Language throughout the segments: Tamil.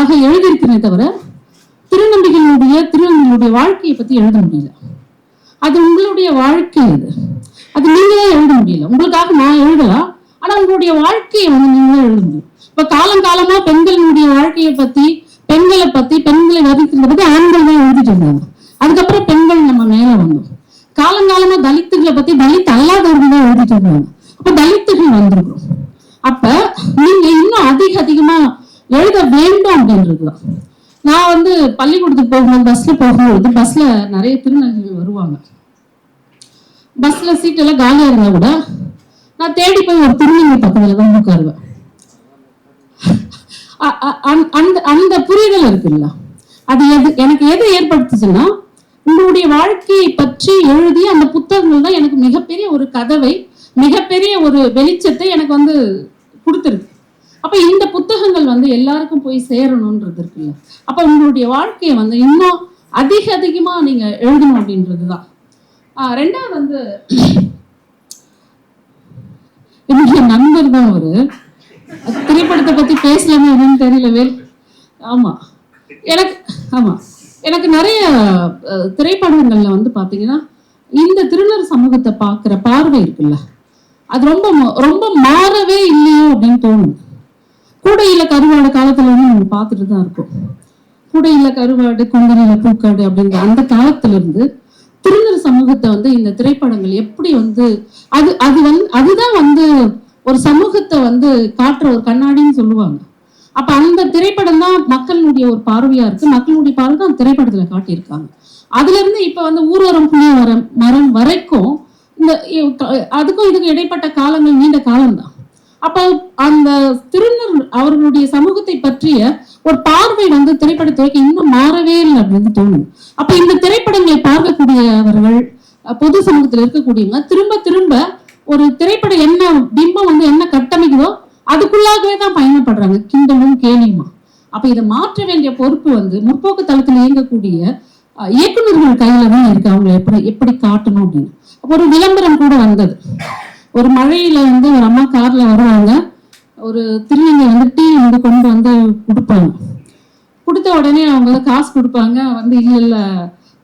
புத்தகங்களுக்காக எழுதியிருக்கிறேன் தவிர திருநங்கைகளுடைய வாழ்க்கையை பத்தி எழுத முடியல. அது உங்களுடைய வாழ்க்கை, அது நீங்களே எழுத முடியல. உங்களுக்காக நான் எழுதலாம், ஆனா உங்களுடைய வாழ்க்கையை வந்து நீங்களே எழுத முடியும். இப்ப காலங்காலமா பெண்களுடைய வாழ்க்கையை பத்தி, பெண்களை வதிக்கிறத பத்தி ஆண்கள் தான் எழுதிட்டு இருந்தாங்க. அதுக்கப்புறம் பெண்கள் நம்ம மேல வந்தோம். காலங்காலமா தலித்துகளை பத்தி தலித் அல்லாதவர்கள் தான் எழுதிட்டு இருந்தாங்க. அப்ப தலித்துகள் வந்திருக்கிறோம். அப்ப நீங்க இன்னும் அதிகமா எழுத வேண்டும் அப்படின்றதுதான். நான் வந்து பள்ளிக்கூடத்துக்கு போகும்போது பஸ்ல நிறைய திருநங்கைகள் வருவாங்க. பஸ்ல சீட் எல்லாம் காலியா இருந்தா கூட நான் தேடி போய் ஒரு திருநங்கை பக்கத்துல தான் உட்காருவேன். அந்த புரிதல் இருக்குல்ல, அது எனக்கு எது ஏற்படுத்துச்சுன்னா, உங்களுடைய வாழ்க்கையை பற்றி எழுதிய அந்த புத்தகங்கள் தான் எனக்கு மிகப்பெரிய ஒரு கதவை, மிகப்பெரிய ஒரு வெளிச்சத்தை எனக்கு வந்து கொடுத்துருக்கு. அப்ப இந்த புத்தகங்கள் வந்து எல்லாருக்கும் போய் சேரணும்ன்றது இருக்குல்ல. அப்ப உங்களுடைய வாழ்க்கையை வந்து இன்னும் அதிகமா நீங்க எழுதணும் அப்படின்றதுதான். ரெண்டாவது வந்து என்னுடைய நண்பர் தான் ஒரு திரைப்படத்தை பத்தி பேசலாமே என்னன்னு தெரியலவே. எனக்கு நிறைய திரைப்படங்கள்ல வந்து பாத்தீங்கன்னா இந்த திருநர் சமூகத்தை பாக்குற பார்வை இருக்குல்ல, அது ரொம்ப மாறவே இல்லையோ அப்படின்னு தோணும். கூடையில கருவாடு காலத்துல வந்து நம்ம பார்த்துட்டு தான் இருக்கோம். கூடையில கருவாடு, குந்தனில பூக்காடு அப்படின்ற அந்த காலத்துல இருந்து திருநர் சமூகத்தை வந்து இந்த திரைப்படங்கள் எப்படி வந்து அதுதான் வந்து ஒரு சமூகத்தை வந்து காட்டுற ஒரு கண்ணாடின்னு சொல்லுவாங்க. அப்ப அந்த திரைப்படம் தான் மக்களுடைய ஒரு பார்வையா இருக்கு. மக்களுடைய பார்வை தான் திரைப்படத்துல காட்டியிருக்காங்க. அதுல இருந்து இப்ப வந்து ஊர்வரம் புளிய மரம் வரைக்கும் இந்த அதுக்கும் இதுக்கும் இடைப்பட்ட காலங்கள் நீண்ட காலம்தான். அப்ப அந்த திருநர் அவர்களுடைய சமூகத்தை பற்றிய ஒரு பார்வை வந்து திரைப்படத்துறைக்கு இன்னும் மாறவே இல்லை அப்படின்னு தோணுது. அப்ப இந்த திரைப்படங்களை பார்க்கக்கூடியவர்கள், பொது சமூகத்தில் இருக்கக்கூடியவங்க திரும்ப ஒரு திரைப்படம் என்ன பிம்பம் வந்து என்ன கட்டமைக்குதோ அதுக்குள்ளாகவே தான் பயணப்படுறாங்க, கிண்டலும் கேலியுமா. அப்ப இதை மாற்ற வேண்டிய பொறுப்பு வந்து முற்போக்கு தளத்தில் இயங்கக்கூடிய இயக்குநர்கள் கையில தான் இருக்கு. அவங்க எப்படி காட்டணும் அப்படின்னு. அப்ப ஒரு விளம்பரம் கூட வந்தது. ஒரு மழையில வந்து ஒரு அம்மா கார்ல வருவாங்க, ஒரு திருநங்கை வந்து டீ வந்து கொண்டு வந்து கொடுப்பாங்க. கொடுத்த உடனே அவங்க காசு கொடுப்பாங்க. வந்து இல்ல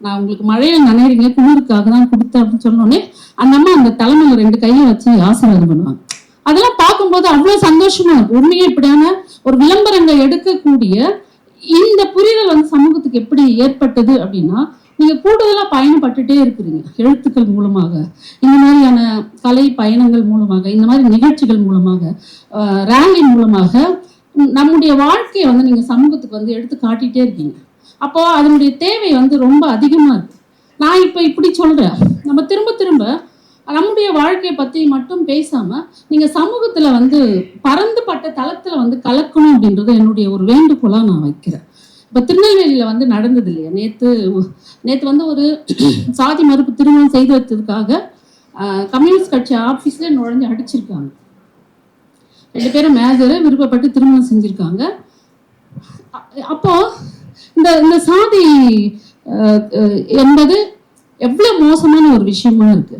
நான் உங்களுக்கு மழையில நனைறீங்க, குளிருக்காக தான் கொடுத்தேன் அப்படின்னு சொன்னோடனே அந்த அம்மா அந்த தலைமையில 2 கையை வச்சு ஆசீர்வாதம் பண்ணுவாங்க. அதெல்லாம் பார்க்கும்போது அவ்வளவு சந்தோஷமா இருக்கும். உண்மையே இப்படியான ஒரு விளம்பரங்கள் எடுக்கக்கூடிய இந்த புரிதல் வந்து சமூகத்துக்கு எப்படி ஏற்பட்டது அப்படின்னா, நீங்க கூடுதலா பயணப்பட்டுட்டே இருக்கிறீங்க. எழுத்துக்கள் மூலமாக, இந்த மாதிரியான கலை பயணங்கள் மூலமாக, இந்த மாதிரி நிகழ்ச்சிகள் மூலமாக, ரேலி மூலமாக நம்முடைய வாழ்க்கையை வந்து நீங்க சமூகத்துக்கு வந்து எடுத்து காட்டிட்டே இருக்கீங்க. அப்போ அதனுடைய தேவை வந்து ரொம்ப அதிகமா இருக்கு. நான் இப்ப இப்படி சொல்றேன், நம்ம திரும்ப நம்முடைய வாழ்க்கையை பத்தி மட்டும் பேசாம நீங்க சமூகத்துல வந்து பரந்துபட்ட தளத்துல வந்து கலக்கணும் அப்படின்றது என்னுடைய ஒரு வேண்டுகோளா நான் வைக்கிறேன். இப்ப திருநெல்வேலியில வந்து நடந்தது இல்லையா, நேத்து வந்து ஒரு சாதி மறுப்பு திருமணம் செய்து வச்சதுக்காக கம்யூனிஸ்ட் கட்சி ஆபீஸ்ல நுழைஞ்சு அடிச்சிருக்காங்க. 2 பேரும் மேஜரை விருப்பப்பட்டு திருமணம் செஞ்சிருக்காங்க. அப்போ இந்த சாதி என்பது எவ்வளவு மோசமான ஒரு விஷயமா இருக்கு.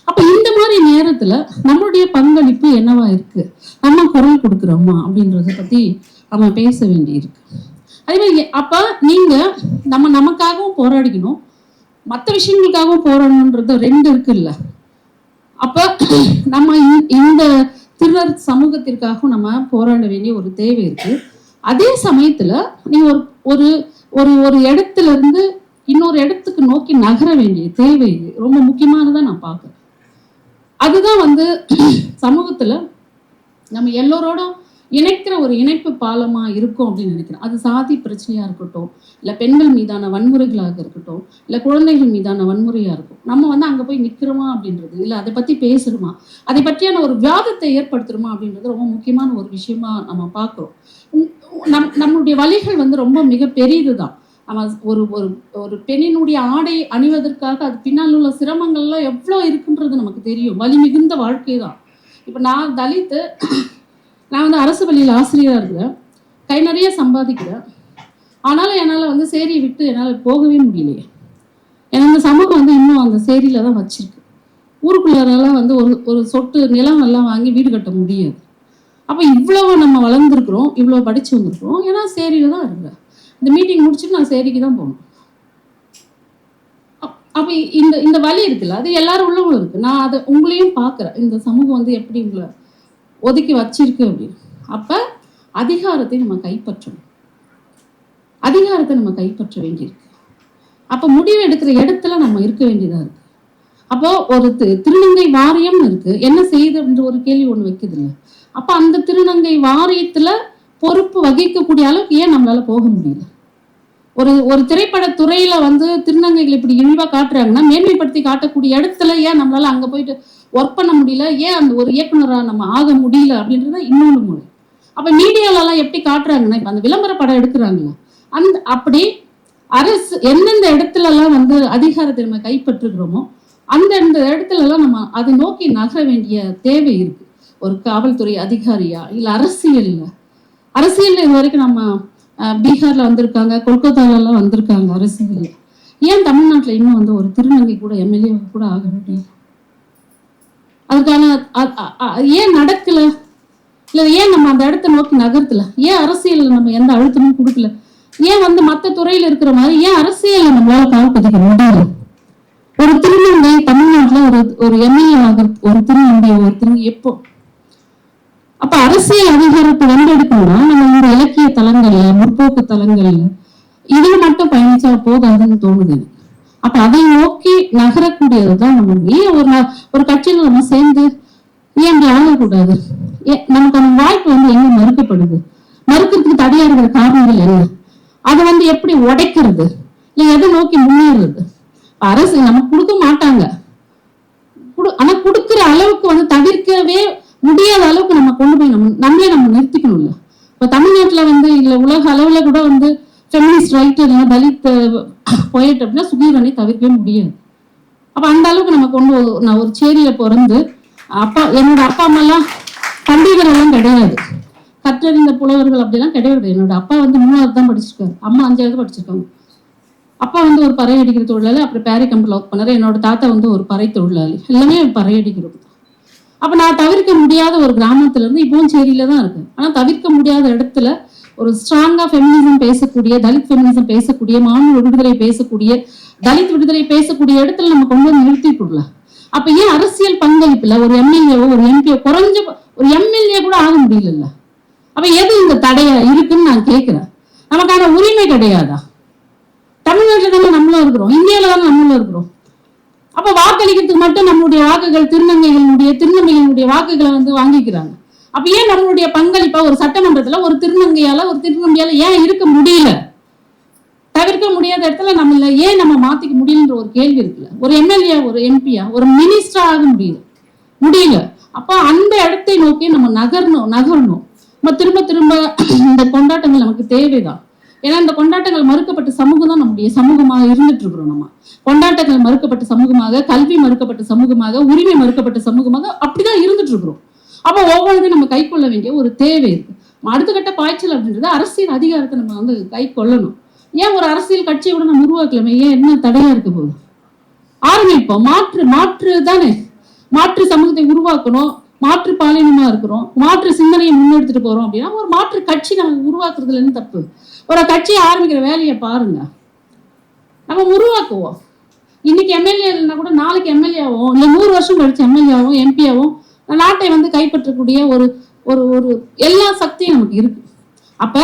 அப்ப இந்த மாதிரி நேரத்துல நம்மளுடைய பங்களிப்பு என்னவா இருக்கு, நம்ம குரல் கொடுக்குறோமா அப்படின்றத பத்தி நம்ம பேச வேண்டி இருக்கு. அதே மாதிரி அப்ப நீங்க நமக்காகவும் போராடிக்கணும், மற்ற விஷயங்களுக்காகவும் போராடணுன்றது 2 இருக்குல்ல. அப்ப நம்ம இந்த திருநர் சமூகத்திற்காகவும் நம்ம போராட வேண்டிய ஒரு தேவை இருக்கு. அதே சமயத்துல நீங்க ஒரு இடத்துல இருந்து இன்னொரு இடத்துக்கு நோக்கி நகர வேண்டிய தேவை ரொம்ப முக்கியமானதா நான் பார்க்கிறேன். அதுதான் வந்து சமூகத்துல நம்ம எல்லோரோட இணைக்கிற ஒரு இணைப்பு பாலமா இருக்கும் அப்படின்னு நினைக்கிறேன். அது சாதி பிரச்சனையா இருக்கட்டும், இல்ல பெண்கள் மீதான வன்முறைகளாக இருக்கட்டும், இல்ல குழந்தைகள் மீதான வன்முறையா இருக்கும். நம்ம வந்து அங்க போய் நிக்கிறோமா அப்படின்றது, இல்ல அதை பத்தி பேசுறோமா, அதை பற்றியான ஒரு விவாதத்தை ஏற்படுத்துறோமா அப்படின்றது ரொம்ப முக்கியமான ஒரு விஷயமா நம்ம பார்க்கிறோம். நம்மளுடைய வழிகள் வந்து ரொம்ப மிக பெரியதுதான். நம்ம ஒரு பெண்ணினுடைய ஆடை அணிவதற்காக அது பின்னால் உள்ள சிரமங்கள்லாம் எவ்வளோ இருக்குன்றது நமக்கு தெரியும். வலி மிகுந்த வாழ்க்கை தான். இப்போ நான் தலித்து, நான் வந்து அரசு பள்ளியில் ஆசிரியராக இருக்கிறேன், கை நிறைய சம்பாதிக்கிறேன். ஆனாலும் என்னால் வந்து சேரியை விட்டு என்னால் போகவே முடியலையே. ஏன்னா இந்த சமூகம் வந்து இன்னும் அந்த சேரியில தான் வச்சிருக்கு. ஊருக்குள்ளாரெல்லாம் வந்து ஒரு சொட்டு நிலம் எல்லாம் வாங்கி வீடு கட்ட முடியாது. அப்ப இவ்வளவு நம்ம வளர்ந்துருக்குறோம், இவ்வளவு படிச்சு வந்திருக்கிறோம். ஏன்னா சேரியில தான் இருக்கிறேன். இந்த மீட்டிங் முடிச்சுட்டு நான் சேரிக்கு தான் போகணும். அப்ப இந்த இந்த வழி இருக்குல்ல, அது எல்லாரும் உள்ளவங்களும் இருக்கு. நான் அதை உங்களையும் பார்க்குறேன், இந்த சமூகம் வந்து எப்படி உங்களை ஒதுக்கி வச்சிருக்கு அப்படின்னு. அப்ப அதிகாரத்தை நம்ம கைப்பற்றணும், அதிகாரத்தை நம்ம கைப்பற்ற வேண்டியிருக்கு. அப்ப முடிவு எடுக்கிற இடத்துல நம்ம இருக்க வேண்டியதா இருக்கு. அப்போ ஒரு திருநங்கை வாரியம் இருக்கு, என்ன செய்யுதுன்ற ஒரு கேள்வி ஒண்ணு வைக்குது இல்லை. அப்ப அந்த திருநங்கை வாரியத்துல பொறுப்பு வகிக்கக்கூடிய அளவுக்கு ஏன் நம்மளால போக முடியல? ஒரு திரைப்பட துறையில வந்து திருநங்கைகள் இப்படி இழிவா காட்டுறாங்கன்னா மேன்மைப்படுத்தி காட்டக்கூடிய இடத்துல ஏன் நம்மளால அங்க போயிட்டு ஒர்க் பண்ண முடியல? ஏன் அந்த ஒரு இயக்குனரா நம்ம ஆக முடியல அப்படின்றத இன்னொன்று மொழி. அப்ப மீடியாலலாம் எப்படி காட்டுறாங்கன்னா, இப்ப அந்த விளம்பர படம் எடுக்கிறாங்களா, அப்படி அரசு எந்தெந்த இடத்துல எல்லாம் வந்து அதிகாரத்தை நம்ம கைப்பற்றுகிறோமோ அந்த இடத்துல எல்லாம் நம்ம அதை நோக்கி நகர வேண்டிய தேவை இருக்கு. ஒரு காவல்துறை அதிகாரியா இல்ல அரசியல்ல இது வரைக்கும் நம்ம பீகார்ல வந்திருக்காங்க, கொல்கத்தாலாம் வந்திருக்காங்க அரசியல். ஏன் தமிழ்நாட்டுல இன்னும் வந்து ஒரு திருநங்கை கூட எம்எல்ஏ கூட ஆக முடியும்? அதுக்கான ஏன் நடக்கல? இல்ல ஏன் நம்ம அந்த இடத்தை நோக்கி நகர்த்தல? ஏன் அரசியல் நம்ம எந்த அழுத்தமும் கொடுக்கல? ஏன் வந்து மற்ற துறையில இருக்கிற மாதிரி ஏன் அரசியல் நம்மளால கால் பதிக்க முடியல? ஒரு திருநங்கை தமிழ்நாட்டுல ஒரு எம்எல்ஏ ஆக ஒரு திருநங்கை எப்போ? அப்ப அரசியல் அதிகாரத்தை வென்றெடுக்கணும்னா நம்ம இந்த இலக்கிய தலங்கள்ல, முற்போக்கு தலங்கள்ல இதுல மட்டும் பயணிச்சா போதாதுன்னு தோணுது. அப்ப அதை நோக்கி நகரக்கூடியதுதான் நம்ம. ஏன் ஒரு கட்சியில நம்ம சேர்ந்து ஏன் ஆகக்கூடாது? நமக்கான வாய்ப்பு வந்து எங்க மறுக்கப்படுது? மறுக்கிறதுக்கு தடையா இருக்கிற காரணங்கள் என்ன? அதை வந்து எப்படி உடைக்கிறது? இல்ல எதை நோக்கி முன்னேறது? அரசு நமக்கு கொடுக்க மாட்டாங்க, ஆனா கொடுக்குற அளவுக்கு வந்து தவிர்க்கவே முடியாத அளவுக்கு நம்ம கொண்டு போய் நம்மளே நம்ம நிறுத்திக்கணும்ல. இப்ப தமிழ்நாட்டுல வந்து இல்ல உலக அளவுல கூட வந்து ஃபெமினிஸ்ட் ரைட்டர் தலித் போயிட்டு அப்படின்னா சுகீரனை தவிர்க்கவே முடியாது. அப்ப அந்த அளவுக்கு நம்ம கொண்டு நான் ஒரு சேரியில பிறந்து என்னோட அப்பா அம்மா எல்லாம் பண்டிகர் எல்லாம் கிடையாது, கற்றறிந்த புலவர்கள் அப்படிலாம் கிடையாது. என்னோட அப்பா வந்து 3வது தான் படிச்சிருக்காரு, அம்மா 5வது படிச்சிருக்காங்க. அப்பா வந்து ஒரு பறை அடிக்கிற தொழிலாளி, அப்புறம் பேரை கம்பெனியில் ஒர்க் பண்ணாரு. என்னோட தாத்தா வந்து ஒரு பறை தொழிலாளி, எல்லாமே பறை அடிக்கிறது. அப்ப நான் தவிர்க்க முடியாத ஒரு கிராமத்துல இருந்து இப்பவும் சேரியில தான் இருக்கு. ஆனா தவிர்க்க முடியாத இடத்துல ஒரு ஸ்ட்ராங்கா ஃபெமினிசம் பேசக்கூடிய, தலித் ஃபெமினிசம் பேசக்கூடிய, மாநில விடுதலை பேசக்கூடிய, தலித் விடுதலை பேசக்கூடிய இடத்துல நம்ம கொண்டு வந்து நிறுத்திட்டுல. அப்ப ஏன் அரசியல் பங்களிப்புல ஒரு எம்எல்ஏவோ ஒரு எம்பியோ, குறைஞ்ச ஒரு எம்எல்ஏ கூட ஆக முடியல? அப்ப எது இந்த தடையா இருக்குன்னு நான் கேட்கிறேன். நமக்கான உரிமை கிடையாதா? தமிழ்நாட்டுல தானே நம்மளும் இருக்கிறோம், இந்தியாவில தானே நம்மளும் இருக்கிறோம். அப்ப வாக்களிக்கிறதுக்கு மட்டும் நம்மளுடைய வாக்குகள் திருநங்கைகளுடைய வாக்குகளை வந்து வாங்கிக்கிறாங்க. அப்ப ஏன் நம்மளுடைய பங்களிப்பா ஒரு சட்டமன்றத்துல ஒரு திருநங்கையால ஏன் இருக்க முடியல? தவிர்க்க முடியாத இடத்துல நம்ம ஏன் நம்ம மாத்திக்க முடியலன்ற ஒரு கேள்வி இருக்குல்ல. ஒரு எம்எல்ஏ, ஒரு எம்பியா, ஒரு மினிஸ்டரா ஆக முடியல. அப்ப அந்த இடத்தை நோக்கி நம்ம நகரணும். நம்ம திரும்ப இந்த கொண்டாட்டங்கள் நமக்கு தேவைதான். ஏன்னா இந்த கொண்டாட்டங்கள் மறுக்கப்பட்ட சமூகம் தான் நம்முடைய சமூகமாக இருந்துட்டு இருக்கிறோம். நம்ம கொண்டாட்டங்கள் மறுக்கப்பட்ட சமூகமாக, கல்வி மறுக்கப்பட்ட சமூகமாக, உரிமை மறுக்கப்பட்ட சமூகமாக அப்படிதான் இருந்துட்டு இருக்கிறோம். அப்போ ஒவ்வொன்றையும் நம்ம கை கொள்ள வேண்டிய ஒரு தேவை இருக்கு. அடுத்த கட்ட பாய்ச்சல் அப்படின்றது அரசியல் அதிகாரத்தை நம்ம வந்து கை கொள்ளணும். ஏன் ஒரு அரசியல் கட்சியை கூட நம்ம உருவாக்கலாமே? ஏன் என்ன தடையா இருக்க போகுது? ஆரம்பிப்போம். மாற்று தானே, மாற்று சமூகத்தை உருவாக்கணும். மாற்று பாலினமா இருக்கிறோம், மாற்று சிந்தனையை முன்னெடுத்துட்டு போறோம் அப்படின்னா ஒரு மாற்று கட்சி நம்ம உருவாக்குறதுல என்ன தப்பு? ஒரு கட்சியை ஆரம்பிக்கிற வேலையை பாருங்க, நம்ம உருவாக்குவோம். இன்னைக்கு எம்எல்ஏ இல்லைன்னா கூட நாளைக்கு எம்எல்ஏ ஆகும், இல்லை 100 வருஷம் கழிச்சு எம்எல்ஏ ஆகும், எம்பி ஆகும். நாட்டை வந்து கைப்பற்றக்கூடிய ஒரு ஒரு ஒரு எல்லா சக்தியும் நமக்கு இருக்கு. அப்ப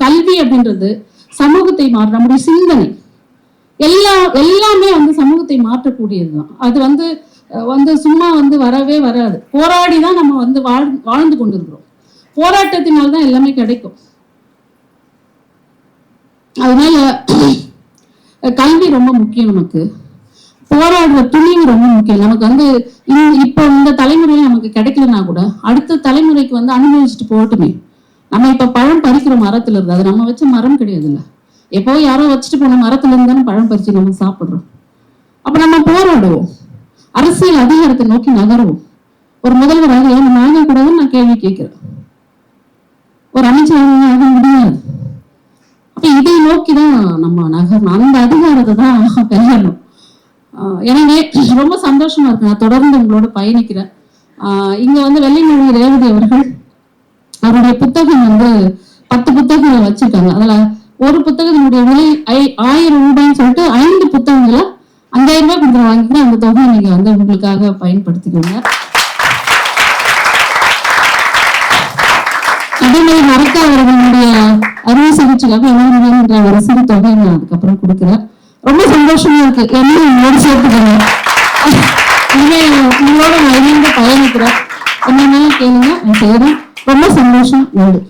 கல்வி அப்படின்றது சமூகத்தை நம்முடைய சிந்தனை எல்லாமே வந்து சமூகத்தை மாற்றக்கூடியதுதான். அது வந்து சும்மா வந்து வரவே வராது. போராடிதான் நம்ம வந்து வாழ்ந்து கொண்டிருக்கிறோம். போராட்டத்தினால்தான் எல்லாமே கிடைக்கும். அதனால கல்வி ரொம்ப முக்கியம். நமக்கு போராடுற துணிவு ரொம்ப முக்கியம். நமக்கு வந்து இப்ப இந்த தலைமுறையில நமக்கு கிடைக்கலன்னா கூட அடுத்த தலைமுறைக்கு வந்து அனுபவிச்சுட்டு போகட்டுமே. நம்ம இப்ப பழம் பறிக்கிற மரத்துல இருந்து, அது நம்ம வச்ச மரம் கிடையாது இல்ல, எப்போ யாரோ வச்சுட்டு போன மரத்துல இருந்து தானே பழம் பறிச்சு நம்ம சாப்பிடுறோம். அப்ப நம்ம போராடுவோம், அரசியல் அதிகாரத்தை நோக்கி நகருவோம். ஒரு முதல்வராக ஏன் நம்ம ஆகக்கூடாதுன்னு நான் கேள்வி கேட்கிறேன். ஒரு அமைச்சராக ஆக முடியாது. அப்ப இதை நோக்கிதான் நம்ம நகரணும், அந்த அதிகாரத்தை தான் பெறணும். எனவே ரொம்ப சந்தோஷமா இருக்கு, நான் தொடர்ந்து உங்களோட பயணிக்கிறேன். இங்க வந்து வெள்ளைமொழி ரேவதி அவர்கள் அவருடைய புத்தகம் வந்து 10 புத்தகங்களை வச்சிருக்காங்க. அதுல ஒரு புத்தகத்தினுடைய விலை 1000 ரூபாய்ன்னு சொல்லிட்டு 5 புத்தகங்களை 5000 ரூபாய் கொடுத்து வாங்கிட்டு அந்த தொகையை நீங்க வந்து உங்களுக்காக பயன்படுத்திக்கோங்க. அதே மாதிரி மறக்க அவர்களுடைய அறுவை சிகிச்சைக்காக என்ற ஒரு சிறு தொகையை நான் அதுக்கப்புறம் கொடுக்குறேன். ரொம்ப சந்தோஷமா இருக்கு. என்ன உங்களோட சேர்த்துக்கணும், இனிமே உங்களோட நான் இணைந்து பயணிக்கிறேன். என்னென்ன கேளுங்க, நான் செய்யறேன். ரொம்ப சந்தோஷம். நன்றி.